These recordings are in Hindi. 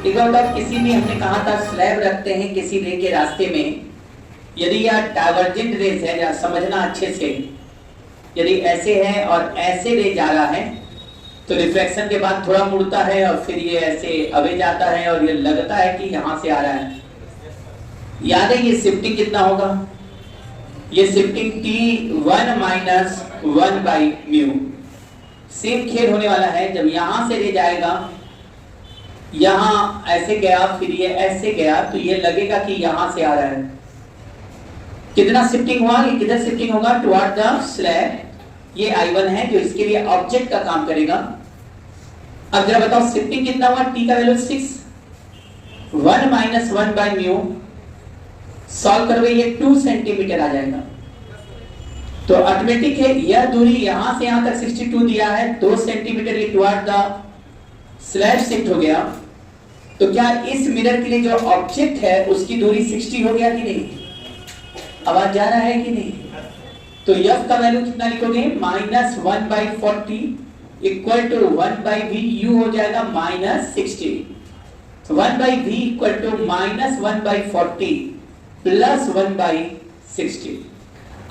एक बार किसी भी हमने कहा था स्लैब रखते हैं किसी रे के रास्ते में, यदि यह डाइवर्जेंट रेस है, या समझना अच्छे से, यदि ऐसे है और ऐसे रे जा रहा है तो रिफ्लेक्शन के बाद थोड़ा मुड़ता है और फिर ये ऐसे अवे जाता है और ये लगता है कि यहां से आ रहा है। याद है ये शिफ्टिंग कितना होगा? ये shifting T1 minus 1 by mu. Same खेल होने वाला है, जब यहां से ले जाएगा, यहां ऐसे गया फिर ये ऐसे गया तो ये लगेगा कि यहां से आ रहा है। कितना शिफ्टिंग हुआ? ये किधर शिफ्टिंग होगा? Toward the slab. ये I1 है जो इसके लिए ऑब्जेक्ट का काम करेगा। अब जरा बताओ शिफ्टिंग कितना हुआ? T का value 6, 1 minus 1 by mu. Solve करोगे ये 2 सेंटीमीटर आ जाएगा। तो ऑटोमेटिक है, यह दूरी यहां से यहां तक 62 दिया है, 2 सेंटीमीटर ये टुवर्ड द स्लैब शिफ्ट हो गया। तो क्या इस मिरर के लिए जो ऑब्जेक्ट है उसकी दूरी 60 हो गया कि नहीं? आवाज जा रहा है कि नहीं? तो F का वैल्यू कितना लिखोगे? Minus 1 by 40 equal to 1 by v u हो जाएगा minus 60। 1 by v equal to minus 1 by 40 plus 1 by 60।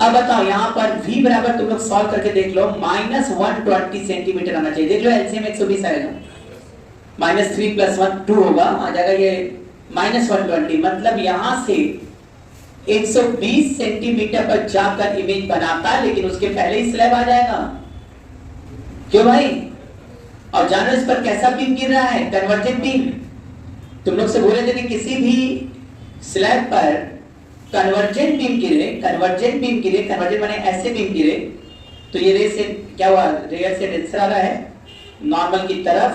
अब बताओ यहाँ पर v बराबर तुम लोग सॉल्व करके देख लो, माइनस 120 सेंटीमीटर आना चाहिए। देख लो एलसीएम 120 आएगा, माइनस 3 प्लस 1 2 होगा, आ जाएगा ये माइनस 120। मतलब यहां से 120 सेंटीमीटर पर जाकर इमेज बनाता है, लेकिन उसके पहले ही स्लैब आ जाएगा। क्यों भाई? और जानो इस पर कैसा बीम गिर रहा है? Convergent beam. तुम लोग से बोले थे कि किसी भी स्लैब पर कन्वर्जेंट बीम गिरे, कन्वर्जेंट माने ऐसे बीम गिरे, तो ये रे से क्या हुआ? रेयर से डेंसर आ रहा है नॉर्मल की तरफ,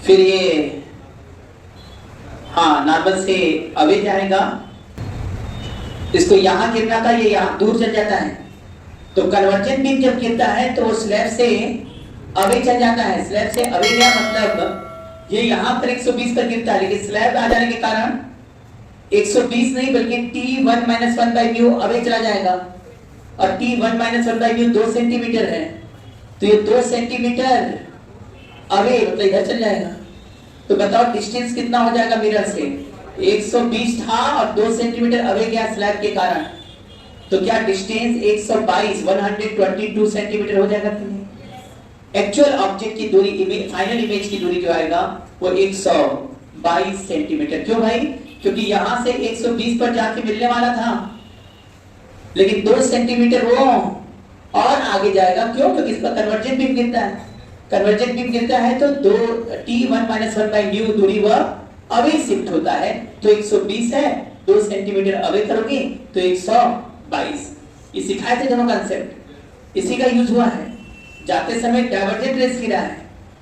फिर ये नॉर्मल से अवे जाएगा। इसको यहां गिरना था, ये यहां दूर चल जाता है। तो कन्वर्जेंट बीम जब गिरता है तो वो स्लैब से अवे चल जाता है। स्लैब से अवे गया मतलब ये यहां पर 120 पर गिरता है, लेकिन स्लैब आ जाने के कारण 120 नहीं बल्कि T1 minus 1 by mu away चला जाएगा। और T1 minus 1 by mu 2 centimetre है, तो ये 2 सेंटीमीटर अवे मतलब इधर चल जाएगा। तो बताओ डिस्टेंस कितना हो जाएगा मिरर से? 120 था और 2 सेंटीमीटर अवे गया स्लैब के कारण, तो क्या डिस्टेंस 122 सेंटीमीटर हो जाएगा कि नहीं? एक्चुअल ऑब्जेक्ट की दूरी, फाइनल इमेज की दूरी जो आएगा वो 122 सेंटीमीटर। क्यों भाई? क्योंकि यहां से 120 पर जाके मिलने वाला था, लेकिन 2 सेंटीमीटर वो और आगे जाएगा। क्यों? क्योंकि इस पर कन्वर्जेंट बीम गिरता है। कन्वर्जेंट बीम गिरता है तो T1 माइनस 1 बाई म्यू दूरी वह अवे शिफ्ट होता है। तो 120 है, 2 सेंटीमीटर अवे करोगे तो 122। ये सिखाए थे दोनों कंसेप्ट, इसी का यूज हुआ है। जाते समय डाइवर्जेंट रेस गिरा है,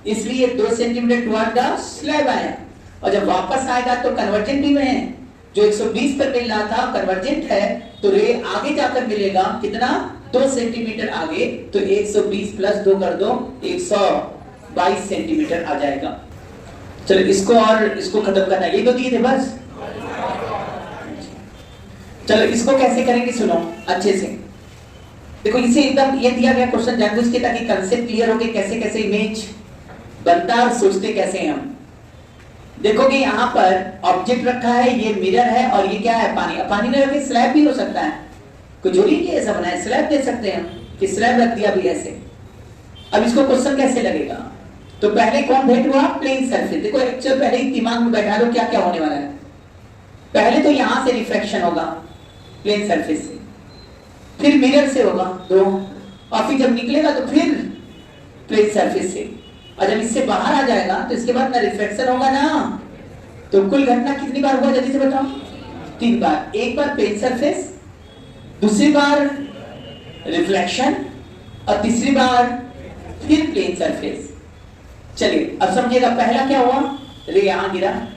इसलिए 2 सेंटीमीटर टुवर्ड द स्लैब आया, और जब वापस आएगा तो कन्वर्जेंट बीम है जो 120 पर मिल रहा था, कन्वर्जेंट है तो रे आगे जाकर मिलेगा कितना? 2 सेंटीमीटर आगे। तो 120 प्लस 2 कर दो, 122 सेंटीमीटर आ जाएगा। चलो इसको और इसको खत्म करना, ये तो दिए थे बस। चलो इसको कैसे करेंगे सुनो अच्छे से। देखो इसे एकदम ये दिया गया क्वेश्चन जानबूझ के, ताकि कंसेप्ट क्लियर हो के कैसे कैसे इमेज बनता है और सोचते कैसे हैं हम। देखोगे यहाँ पर ऑब्जेक्ट रखा है, ये मिरर है और ये क्या है? पानी। अब पानी में रखे स्लैब भी हो सकता है, कुछ जोड़ी के ऐसा बना है, स्लैब दे सकते हैं कि स्लैब रख दिया भी ऐसे। अब इसको क्वेश्चन कैसे लगेगा? तो पहले कौन भेंट हुआ? Plane surface. देखो एक्चुअल पहले ही दिमाग में बैठा दो क्या क्या होने वाला है। पहले तो यहां से रिफ्रैक्शन होगा प्लेन सरफेस से, फिर मिरर से होगा 2, और फिर जब निकलेगा तो फिर प्लेन सरफेस से, और जब इससे बाहर आ जाएगा तो इसके बाद ना रिफ्लेक्शन होगा ना। तो कुल घटना कितनी बार हुआ जल्दी से बताओ? 3 बार। एक बार प्लेन सरफेस, दूसरी बार रिफ्लेक्शन, और तीसरी बार फिर प्लेन सरफेस। चलिए अब समझिएगा पहला क्या हुआ? रे यहां गिरा,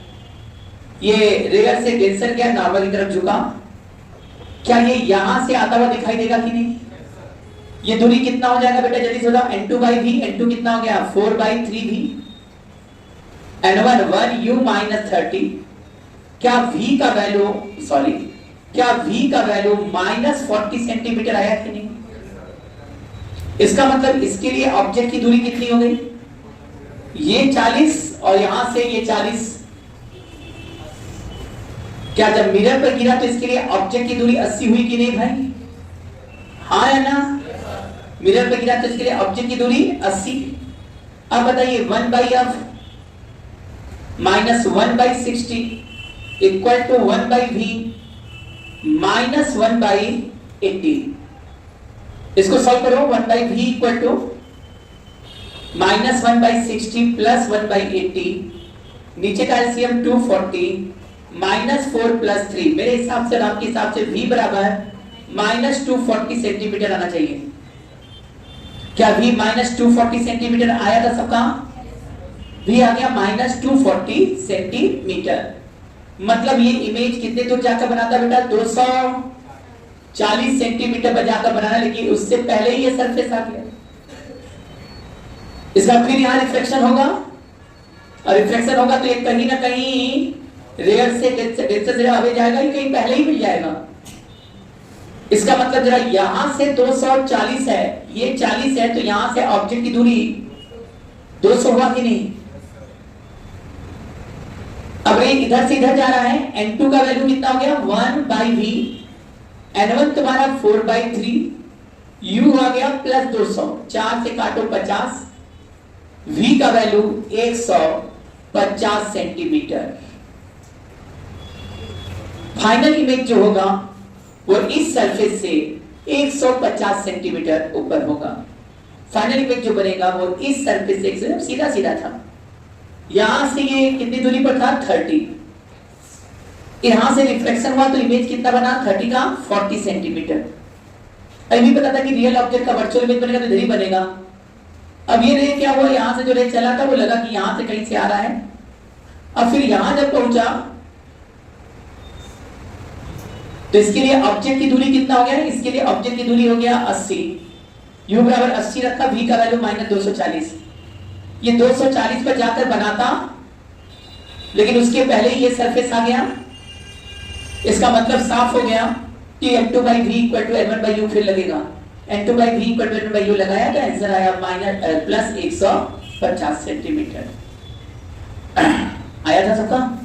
ये रेयर से डेंसर गया, नॉर्मल की तरफ झुका। क्या ये यहां से आता हुआ दिखाई देगा कि नहीं? ये दूरी कितना हो जाएगा बेटा जल्दी से बताओ? N2 by we. N2 कितना हो गया? 4 by 3v। N1 1 u minus 30। क्या v का वैल्यू माइनस 40 सेंटीमीटर आया कि नहीं? इसका मतलब इसके लिए ऑब्जेक्ट की दूरी कितनी हो गई? ये 40 और यहां से ये 40। क्या जब मिरर पर गिरा तो इसके लिए ऑब्जेक्ट की दूरी 80 हुई कि नहीं भाई? हाँ या ना? मिरर पर गिरा तो इसके लिए ऑब्जेक्ट की दूरी 80। अब बताइए 1/f minus 1/60 equal to 1/v minus 1/80। इसको सॉल्व करो। 1/v equal to minus 1/60 plus 1/80, नीचे का एलसीएम 240 माइनस 4 प्लस 3। मेरे हिसाब से आपके हिसाब से v बराबर माइनस 240 सेंटीमीटर आना चाहिए। क्या v माइनस 240 सेंटीमीटर आया था सबका? v आ गया माइनस 240 सेंटीमीटर। मतलब ये इमेज कितने दूर जाकर बनाता बेटा? 240 सेंटीमीटर पर जाकर बनाना, लेकिन उससे पहले ही ये सरफेस आ गया। इसका फिर यहां रिफ्लेक्शन होगा, और रिफ्लेक्शन होगा तो ये कहीं ना कहीं रेयर से डेंस से आगे जाएगा, ये कहीं पहले ही मिल जाएगा। इसका मतलब जरा यहां से 240 है, ये 40 है, तो यहां से ऑब्जेक्ट की दूरी 200 हुआ कि नहीं? अब ये इधर से इधर जा रहा है, n2 का वैल्यू कितना हो गया? 1/v, n1 तुम्हारा 4/3, u आ गया प्लस 200, 4 से काटो 50, v का वैल्यू 150 सेंटीमीटर। फाइनल इमेज जो होगा वो इस सरफेस से 150 सेंटीमीटर ऊपर होगा। फाइनल इमेज जो बनेगा वो इस सरफेस से एकदम सीधा सीधा था। यहां से ये कितनी दूरी पर था? 30। यहां से रिफ्लेक्शन हुआ तो इमेज कितना बना? 30 का 40 सेंटीमीटर। अभी पता था कि रियल ऑब्जेक्ट का वर्चुअल इमेज बनेगा तो इधर ही बनेगा। अब ये रे क्या हुआ? यहां से जो रे चला था वो लगा कि यहां से कहीं से आ रहा है। अब फिर यहां जब पहुंचा तो इसके लिए ऑब्जेक्ट की दूरी कितना हो गया? इसके लिए ऑब्जेक्ट की दूरी हो गया 80। u बराबर 80 रखा, v का वैल्यू माइनस 240। ये 240 पर जाकर बनाता, लेकिन उसके पहले ही ये सरफेस आ गया। इसका मतलब साफ हो गया कि n2/v इक्वल टू n1/u फिर लगेगा। n2/v इक्वल टू n1/u लगाया तो आंसर आया माइनस प्लस 150 सेंटीमीटर। आया था सबका?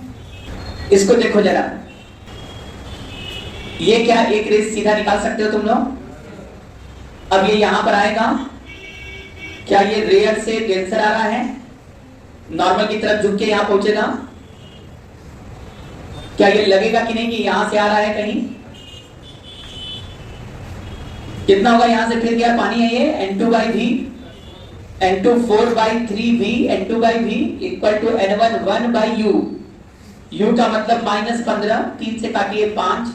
इसको देखो जरा, ये क्या एक रेस सीधा निकाल सकते हो तुम लोग? अब ये यहां पर आएगा, क्या ये रेयर से डेंसर आ रहा है? नॉर्मल की तरफ झुक के यहां पहुंचेगा। क्या ये लगेगा कि नहीं कि यहां से आ रहा है कहीं? कितना होगा? यहां से फिर गया पानी है ये n2/v, n2 4/3v, n2/v equal to n1 1/u। u का मतलब माइनस 15, 3 से काटिए 5,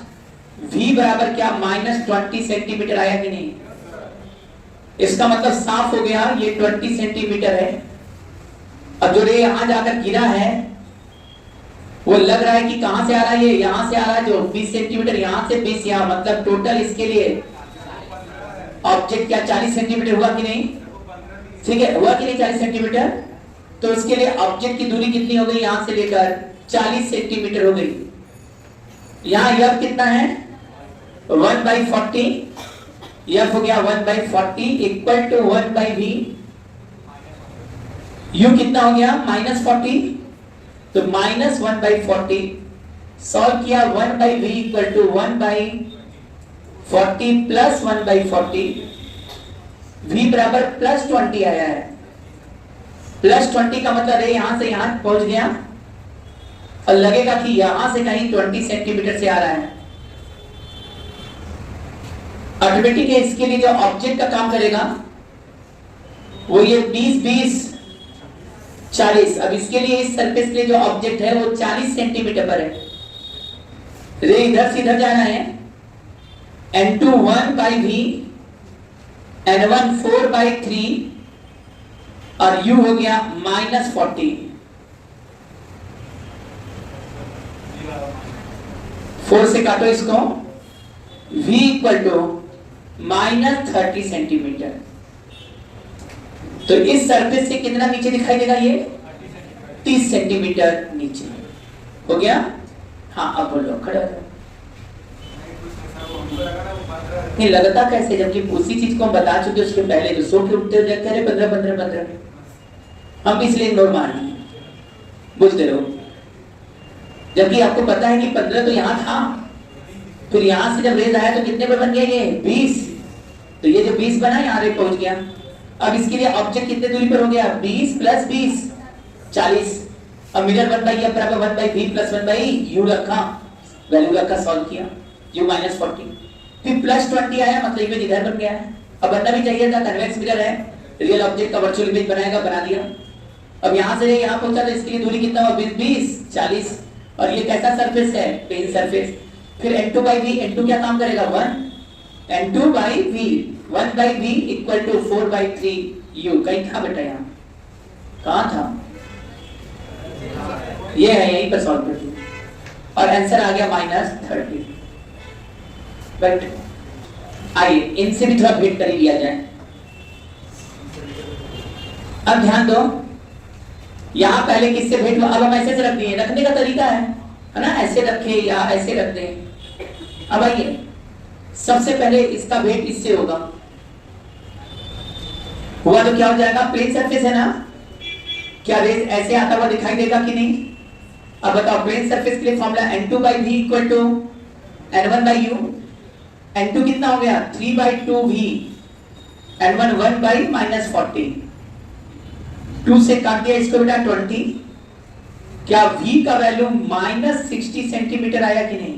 v बराबर क्या? माइनस 20 सेंटीमीटर आया कि नहीं? इसका मतलब साफ हो गया ये 20 सेंटीमीटर है। अब जो रे यहां जाकर गिरा है वो लग रहा है कि कहां से आ रहा है? ये यहां से आ रहा है, जो 20 सेंटीमीटर यहां से 20 यहां, मतलब टोटल इसके लिए ऑब्जेक्ट क्या 40 सेंटीमीटर हुआ कि नहीं? ठीक है, हुआ कि नहीं 40 सेंटीमीटर? तो इसके लिए ऑब्जेक्ट की दूरी कितनी हो गई? यहां से लेकर 40 सेंटीमीटर हो गई। यहां यह कितना है? 1/40, यह हो गया 1/40 इक्वल टू 1/v। u कितना हो गया? माइनस 40, तो माइनस 1/40 सॉल्व किया, 1/v equal to 1/40 plus 1/40, v बराबर प्लस 20 आया है। प्लस 20 का मतलब है यहां से यहां पहुंच गया, और लगेगा कि यहां से कहीं 20 सेंटीमीटर से आ रहा है। ऑटोमेटिक है, इसके लिए जो ऑब्जेक्ट का काम करेगा वो ये 20 40। अब इसके लिए इस सरफेस के लिए जो ऑब्जेक्ट है वो 40 सेंटीमीटर पर है। रे इधर से इधर जाना है, n2 1/v, n1 4/3 और u हो गया माइनस 40। 4 से काटो इसको, v equal to minus 30 centimetre. तो इस सरफेस से कितना नीचे दिखाई देगा? ये 30 सेंटीमीटर नीचे हो गया। हाँ अब बोलो, खड़ा हो। नहीं लगता कैसे, जबकि उसी चीज को हम बता चुके उसके पहले, जो सो के उठते हो जाते हैं 15 15 15। हम इसलिए इग्नोर मार रहे हैं, बोलते रहो। जबकि आपको पता है कि 15 तो यहाँ था, फिर यहाँ से जब रेज आया तो कितने पर बन गया ये 20, तो ये जो 20 बना यहाँ रेज पहुंच गया। अब इसके लिए ऑब्जेक्ट कितने दूरी पर हो गया 20 प्लस 20 40। अब मीटर 1/f बराबर 1/v प्लस 1/u रखा, वैल्यू रखा, सॉल्व किया, u माइनस 40, फिर प्लस 20 आया, मतलब इमेज इधर बन गया है। अब बनना भी चाहिए था, कन्वेक्स मिरर है, रियल ऑब्जेक्ट का वर्चुअल इमेज बनाएगा, बना दिया। अब यहाँ से यहाँ पहुंचा तो इसके लिए दूरी कितना हुआ 20 40, और ये कैसा सरफेस है प्लेन सरफेस। फिर n2/v, n2 क्या काम करेगा 1, n2/v 1/v equal to 4/3u। कहीं था बेटा, यहाँ कहाँ था, ये है, यहीं पर सॉल्व कर दिया और आंसर आ गया -30। बट आइए इनसे भी थोड़ा भेंट कर लिया जाए। अब ध्यान दो, यहां पहले किससे भेंट हुआ, अब हम ऐसे से रख दिए, रखने का तरीका है ना, ऐसे रखे या ऐसे रख दें। अब आइए सबसे पहले इसका भेंट इससे होगा, हुआ तो क्या हो जाएगा, प्लेन सरफेस है ना, क्या रेज ऐसे आता हुआ दिखाई देगा कि नहीं। अब बताओ, प्लेन सरफेस के लिए formula n2/v equal to n1/u। n2 कितना हो गया 3/2v, n1 1/-40, 2 से काट दिया इसको बेटा 20। क्या v का वैल्यू -60 सेंटीमीटर आया कि नहीं,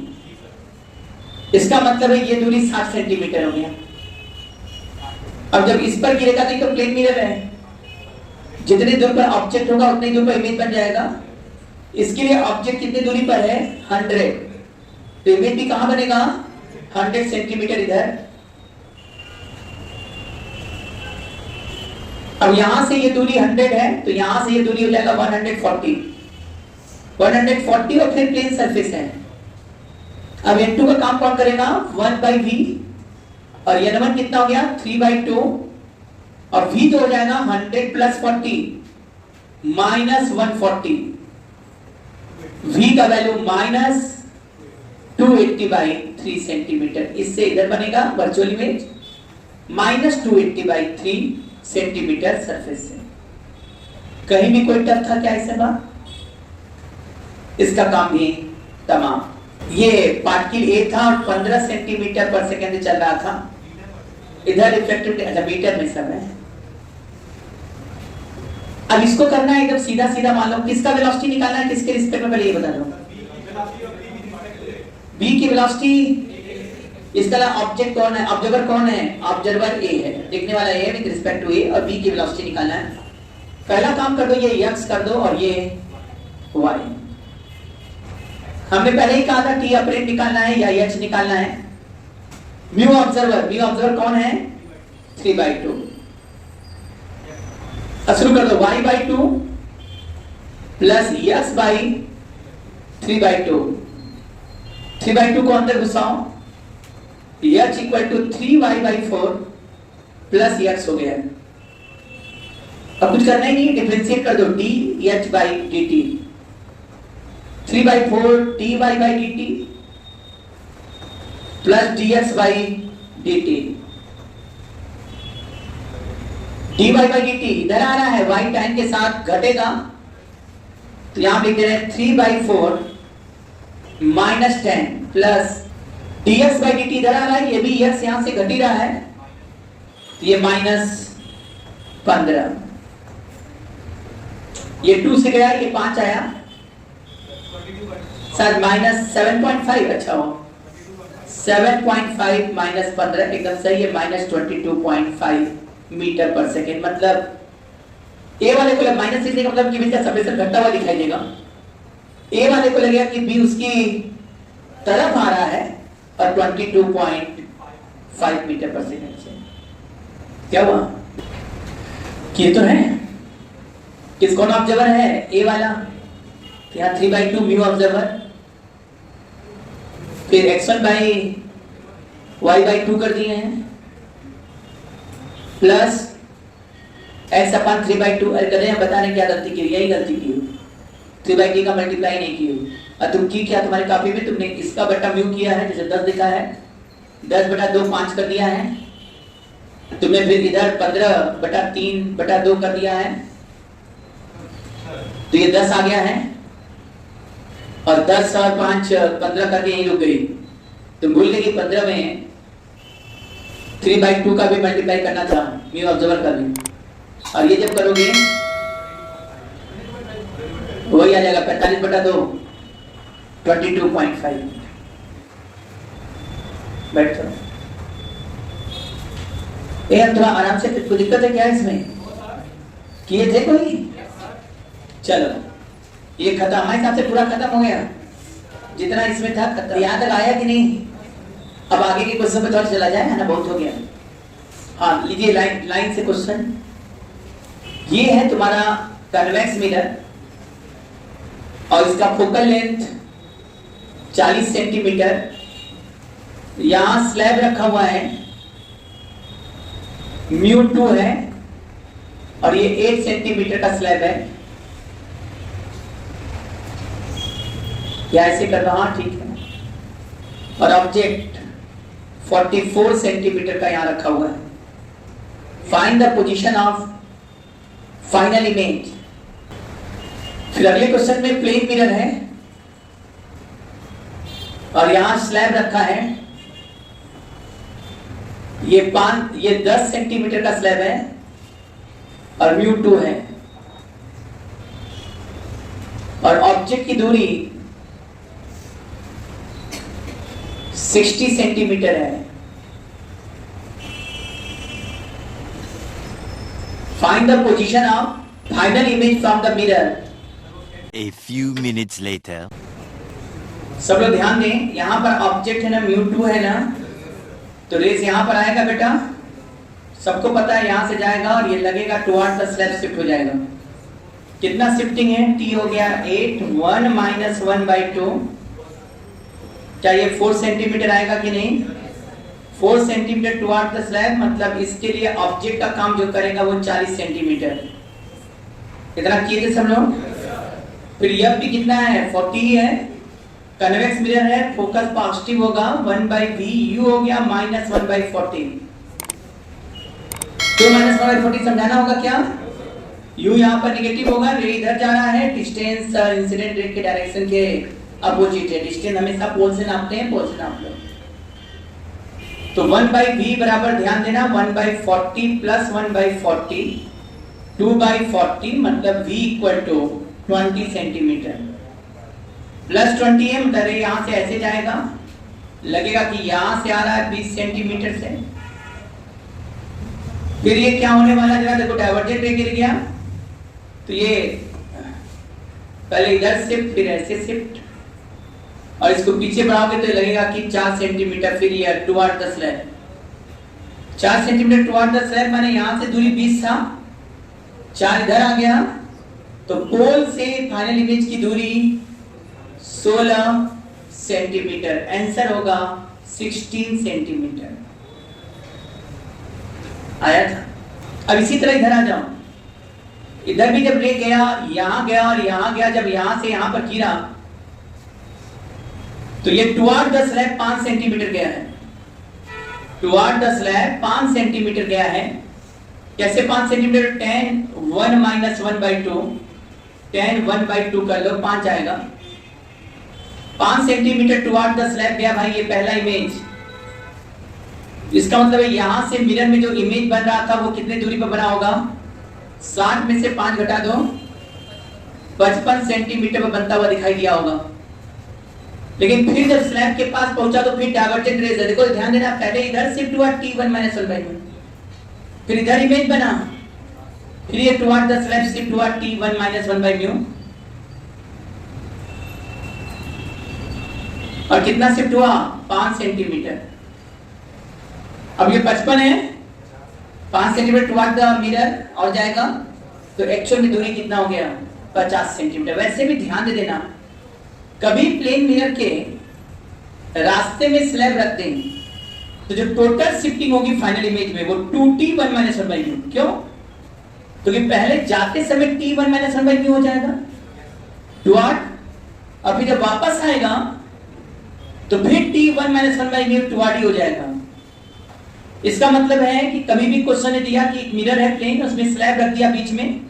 इसका मतलब है ये दूरी 60 सेंटीमीटर हो गया। अब जब इस पर गिरेगा तो प्लेन मिरर है, जितनी दूर पर ऑब्जेक्ट होगा उतनी दूर पर इमेज बन जाएगा। इसके लिए ऑब्जेक्ट कितनी दूरी पर है 100, तो इमेज भी कहां बनेगा 100 सेंटीमीटर इधर। अब यहां से ये दूरी 100 है, तो यहां से ये दूरी हो जाएगा 140 और फिर प्लेन सरफेस है। अब n2 का काम कौन करेगा 1/v, और n1 कितना हो गया 3/2, और v तो हो जाएगा 100 प्लस 40 -140, v का वैल्यू -280/3 सेंटीमीटर। इससे इधर बनेगा वर्चुअल इमेज -280/3 सेंटीमीटर सरफेस से। कहीं भी कोई टफ था क्या ऐसे बात, इसका काम भी तमाम। ये पार्टिकल ए था और 15 सेंटीमीटर पर सेकंड चल रहा था, इधर इफेक्टिव मीटर में सब है। अब इसको करना है एकदम सीधा सीधा, मान लो किसका वेलोसिटी निकालना है, किसके रिस्पेक्ट में, पहले ये बता दो। b की वेलोसिटी, इसका ऑब्जेक्ट कौन है, ऑब्जर्वर कौन है, ऑब्जर्वर a है, देखने वाला a with respect to a, और b की वेलोसिटी निकालना है। पहला काम कर दो, ये x कर दो और ये y। हमने पहले ही कहा था t अपरेंट निकालना है या h निकालना है। म्यू ऑब्जर्वर कौन है 3/2। शुरू कर दो, y/2 प्लस x/3/2, 3/2 को अंदर घुसाओ, h equal to 3y/4 plus x हो गया। अब कुछ करना ही नहीं, डिफरेंशिएट कर दो, dh/dt, 3/4 dy/dt plus dx/dt, dy/dt इधर आ रहा है, y टाइम के साथ घटेगा, तो यहां लिख दे रहे हैं 3/4 -10 प्लस dx/dt इधर आ रहा है, ये भी x यहां से घट ही रहा है, तो ये -15, ये 2 से गया, ये 5 आया, शायद -7.5, अच्छा हो 7.5 -15 एकदम सही है, -22.5 मीटर पर सेकेंड। मतलब ए वाले को -6 का मतलब कि बीच का सब्रेशन घटता हुआ दिखाई देगा, ए वाले को लगेगा कि बी उसकी तरफ आ रहा है, और 22.5 मीटर पर सेकेंड से क्या हुआ, ये तो है किस कौन ऑब्जर्वर है ए वाला, यहाँ 3/2 म्यू ऑब्जर्वर, फिर x1/y/2 कर दिए हैं, प्लस x/3/2। अरे कर रहे हैं, बताने क्या गलती की, यही गलती की, 3/2 का मल्टीप्लाई नहीं की। और तुम की क्या, तुम्हारी कॉपी में तुमने इसका बटा म्यू किया है, जैसे 10 लिखा है, 10/2 5 कर दिया है, तुमने फिर इधर 15/3/2 कर दिया है, तो ये 10 आ गया है और 10 और 5 15 करके यही रुक गई। तो भूल गई कि 15 में 3/2 का भी मल्टीप्लाई करना था, म्यू ऑब्जर्वर का भी, और ये जब करोगे वही आ जाएगा 45/2 22.5। बैठ जाओ। ये थोड़ा आराम से, कोई दिक्कत है क्या इसमें? किए थे कोई? चलो ये खत्म, हमारे हिसाब से पूरा खत्म हो गया जितना इसमें था खत्म। यहाँ तक आया कि नहीं? अब आगे के क्वेश्चन पे थोड़ा चला जाए, है ना, बहुत हो गया। हाँ लीजिए लाइन से क्वेश्चन। ये है तुम्हारा कन्वेक्स मिरर और इसका फोकल लेंथ 40 सेंटीमीटर। यहां स्लैब रखा हुआ है, μ2 है और ये 8 सेंटीमीटर का स्लैब है। क्या ऐसे कर रहा हूं? ठीक है। और ऑब्जेक्ट 44 सेंटीमीटर का यहां रखा हुआ है। Find the position of final image. फिर अगले क्वेश्चन में प्लेन मिरर है और यहां स्लैब रखा है। ये 10 सेंटीमीटर का स्लैब है और μ2 है और ऑब्जेक्ट की दूरी 60 सेंटीमीटर है। Find the position of final image from the mirror. A few minutes later. सब लोग ध्यान दें, यहां पर ऑब्जेक्ट है ना, μ2 है ना, तो रेस यहां पर आएगा बेटा, सबको पता है यहां से जाएगा और ये लगेगा टुवर्ड द स्लैब शिफ्ट हो जाएगा। कितना शिफ्टिंग है? t हो गया 8, 1 माइनस 1/2। क्या ये 4 सेंटीमीटर आएगा कि नहीं? 4 सेंटीमीटर टुवर्ड द स्लैब, मतलब इसके लिए ऑब्जेक्ट का काम जो करेगा वो 40 सेंटीमीटर। कितना किए थे सब लोग? फिर यह भी कितना है? 40 है। कन्वेक्स मिरर है, फोकस पॉजिटिव होगा, 1/v u हो गया माइनस 1/40। तो माइनस 1/40 समझाना होगा क्या? u यहाँ पर नेगेटिव होगा, रे इधर जा रहा है, डिस्टेंस इंसिडेंट रे के डायरेक्शन के अपोजिट है। डिस्टेंस हमेशा पोल से नापते हैं, पोल से नाप लो। तो 1/v बराबर, ध्यान देना, 1/40 प्लस 1/40 2/40, मतलब v equal to 20 centimetre. Plus 20 है, मतलब यहां से ऐसे जाएगा, लगेगा कि यहां से आ रहा है 20 सेंटीमीटर से। फिर ये क्या होने वाला, जरा देखो, डाइवर्जेंट रे गिर गया, तो ये पहले इधर शिफ्ट फिर ऐसे शिफ्ट, और इसको पीछे बढ़ाओगे तो लगेगा कि 4 सेंटीमीटर। फिर ये toward the slab 4 centimetre toward the slab, माने यहां से दूरी 20 था, 4 इधर आ गया, तो पोल से फाइनल इमेज की दूरी 16 सेंटीमीटर। आंसर होगा 16 सेंटीमीटर। आया था। अब इसी तरह इधर आ जाओ, इधर भी जब ले गया, यहां गया और यहां गया, जब यहां से यहां पर गिरा तो ये टुवर्ड द स्लैब 5 सेंटीमीटर गया है। टुवर्ड द स्लैब 5 सेंटीमीटर गया है। कैसे 5 सेंटीमीटर? 10 1 माइनस 1/2, 10 1/2 कर लो, 5 आएगा। 5 सेंटीमीटर टुवर्ड द स्लैब गया भाई, ये पहला इमेज। इसका मतलब है यहां से मिरर में जो इमेज बन रहा था वो कितने दूरी पर बना होगा? 60 में से 5 घटा दो, 55 सेंटीमीटर पर बनता हुआ दिखाई दिया होगा। लेकिन फिर जब स्लैब के पास पहुंचा तो फिर डाइवर्जेंट रेज है। देखो ध्यान देना, पहले इधर शिफ्ट हुआ t1 माइनस 1/2, फिर इधर इमेज बना, फिर ये टुवर्ड द स्लैब शिफ्ट हुआ t1 माइनस 1/μ, और कितना शिफ्ट हुआ? 5 सेंटीमीटर। अब ये 55 है, 5 सेंटीमीटर टुवर्ड द मिरर और जाएगा, तो एक्चुअल में दूरी कितना हो गया? 50 सेंटीमीटर। वैसे भी ध्यान दे देना, कभी प्लेन मिरर के रास्ते में स्लैब रखते हैं तो जो टोटल शिफ्टिंग होगी फाइनल इमेज में वो 2t1 माइनस 1/μ। क्यों? क्योंकि पहले जाते समय t1 माइनस 1/μ हो जाएगा टुवर्ड, और फिर जब वापस आएगा तो फिर t1 माइनस 1/μ टुवर्ड ही हो जाएगा। इसका मतलब है कि कभी भी क्वेश्चन ने दिया कि एक मिरर है प्लेन, उसमें स्लैब रख दिया बीच में,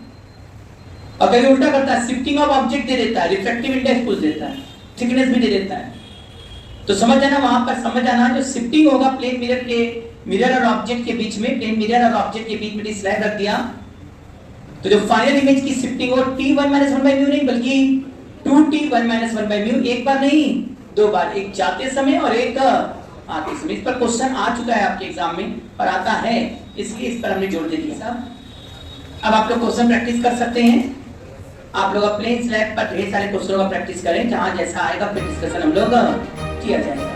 और कभी उल्टा करता है, शिफ्टिंग ऑफ ऑब्जेक्ट दे देता है, रिफ्रैक्टिव इंडेक्स पूछ देता है, थिकनेस भी दे देता है। तो समझ जाना, वहां पर समझ जाना जो शिफ्टिंग होगा प्लेन मिरर के, मिरर और ऑब्जेक्ट के बीच में, प्लेन मिरर और ऑब्जेक्ट के बीच में स्लैब रख दिया, तो जो फाइनल इमेज की शिफ्टिंग हो t1 - 1 by mu नहीं बल्कि 2t1 - 1 by mu, एक बार नहीं दो बार, एक जाते समय और एक आते समय। इस पर क्वेश्चन आ चुका है आपके एग्जाम में और आता है, इसलिए इस पर हमने जोर दे दिया साहब। अब आप लोग क्वेश्चन प्रैक्टिस कर सकते हैं। आप लोग प्लेन स्लैब पर ढेर सारे क्वेश्चनों का प्रैक्टिस करें, जहां जैसा आएगा फिर डिस्कशन हम लोग किया जाएगा।